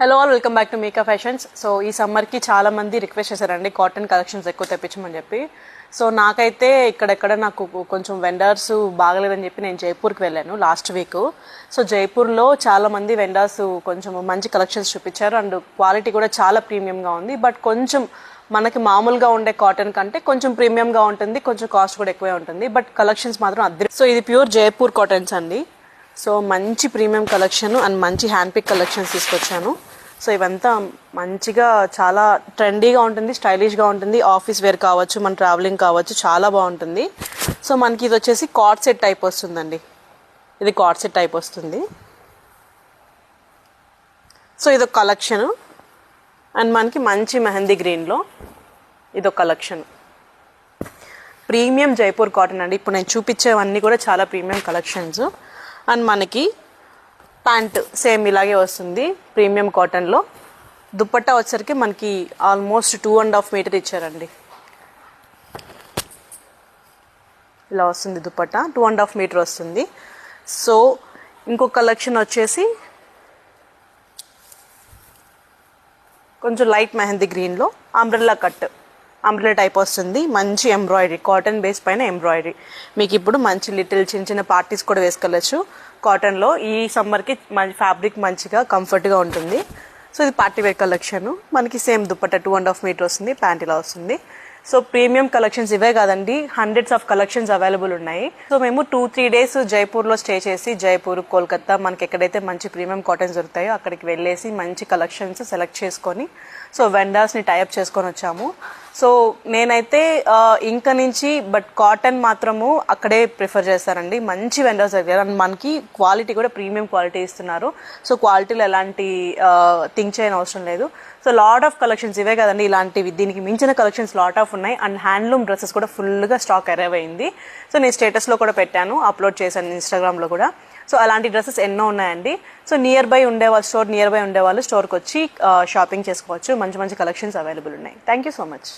Hello all, welcome back to Micah fashions. So ఈ సమ్మర్కి చాలా మంది రిక్వెస్ట్ చేశారండి కాటన్ కలెక్షన్స్ ఎక్కువ తెప్పించమని చెప్పి. సో నాకైతే ఇక్కడెక్కడ నాకు కొంచెం వెండర్స్ బాగలేదని చెప్పి నేను జైపూర్కి వెళ్ళాను లాస్ట్ వీక్. సో జైపూర్లో చాలా మంది వెండర్స్ కొంచెం మంచి కలెక్షన్స్ చూపించారు అండ్ క్వాలిటీ కూడా చాలా ప్రీమియంగా ఉంది. బట్ కొంచెం మనకి మామూలుగా ఉండే కాటన్ కంటే కొంచెం ప్రీమియంగా ఉంటుంది, కొంచెం కాస్ట్ కూడా ఎక్కువే ఉంటుంది. బట్ కలెక్షన్స్ మాత్రం అద్దరి. సో ఇది ప్యూర్ జైపూర్ కాటన్స్ అండి. సో మంచి ప్రీమియం కలెక్షన్ అండ్ మంచి హ్యాండ్ పిక్ కలెక్షన్స్ తీసుకొచ్చాను. సో ఇవంతా మంచిగా చాలా ట్రెండీగా ఉంటుంది, స్టైలిష్గా ఉంటుంది. ఆఫీస్ వేర్ కావచ్చు, మన ట్రావెలింగ్ కావచ్చు, చాలా బాగుంటుంది. సో మనకి ఇది వచ్చేసి కార్డ్ సెట్ టైప్ వస్తుందండి. ఇది కార్డ్ సెట్ టైప్ వస్తుంది. సో ఇదొక కలెక్షన్ అండ్ మనకి మంచి మెహందీ గ్రీన్లో ఇదొక కలెక్షన్. ప్రీమియం జైపూర్ కాటన్ అండి. ఇప్పుడు నేను చూపించేవన్నీ కూడా చాలా ప్రీమియం కలెక్షన్స్. అండ్ మనకి ప్యాంట్ సేమ్ ఇలాగే వస్తుంది ప్రీమియం కాటన్లో. దుప్పట్టా వచ్చరికి మనకి ఆల్మోస్ట్ 2.5 మీటర్ ఇచ్చారండి. ఇలా వస్తుంది దుప్పట్టా, 2.5 మీటర్ వస్తుంది. సో ఇంకో కలెక్షన్ వచ్చేసి కొంచెం లైట్ మెహందీ గ్రీన్లో అంబ్రెల్లా కట్, అంబ్రెల్లా టైప్ వస్తుంది. మంచి ఎంబ్రాయిడరీ, కాటన్ బేస్ పైన ఎంబ్రాయిడరీ. మీకు ఇప్పుడు మంచి లిటిల్ చిన్న చిన్న పార్టీస్ కూడా వేసుకోవచ్చు కాటన్లో. ఈ సమ్మర్కి మంచి ఫ్యాబ్రిక్ మంచిగా కంఫర్ట్గా ఉంటుంది. సో ఇది పార్టీ వేర్ కలెక్షన్. మనకి సేమ్ దుప్పట్టా 2.5 మీటర్ వస్తుంది, ప్యాంట్ ఇలా వస్తుంది. సో ప్రీమియం కలెక్షన్స్ ఇవే కాదండి, హండ్రెడ్స్ ఆఫ్ కలెక్షన్స్ అవైలబుల్ ఉన్నాయి. సో మేము 2-3 డేస్ జైపూర్లో స్టే చేసి జైపూర్, కోల్కతా మనకి ఎక్కడైతే మంచి ప్రీమియం కాటన్స్ దొరుకుతాయో అక్కడికి వెళ్ళేసి మంచి కలెక్షన్స్ సెలెక్ట్ చేసుకొని సో వెండర్స్ని టైఅప్ చేసుకొని వచ్చాము. సో నేనైతే ఇంక నుంచి బట్ కాటన్ మాత్రము అక్కడే ప్రిఫర్ చేస్తానండి. మంచి వెండర్స్ దగ్గర మనకి క్వాలిటీ కూడా ప్రీమియం క్వాలిటీ ఇస్తున్నారు. సో క్వాలిటీలో ఎలాంటి థింక్ చేయని అవసరం లేదు. సో లాట్ ఆఫ్ కలెక్షన్స్ ఇవే కదండి, ఇలాంటివి దీనికి మించిన కలెక్షన్స్ లాట్ ఆఫ్ ఉన్నాయి. అండ్ హ్యాండ్లూమ్ డ్రెస్సెస్ కూడా ఫుల్గా స్టాక్ అరైవ్ అయింది. సో నేను స్టేటస్లో కూడా పెట్టాను, అప్లోడ్ చేశాను ఇన్స్టాగ్రామ్లో కూడా. సో అలాంటి డ్రెస్సెస్ ఎన్నో ఉన్నాయండి. సో నియర్ బై ఉండేవాళ్ళు స్టోర్కి వచ్చి షాపింగ్ చేసుకోవచ్చు. మంచి మంచి కలెక్షన్స్ అవైలబుల్ ఉన్నాయి. Thank you so much.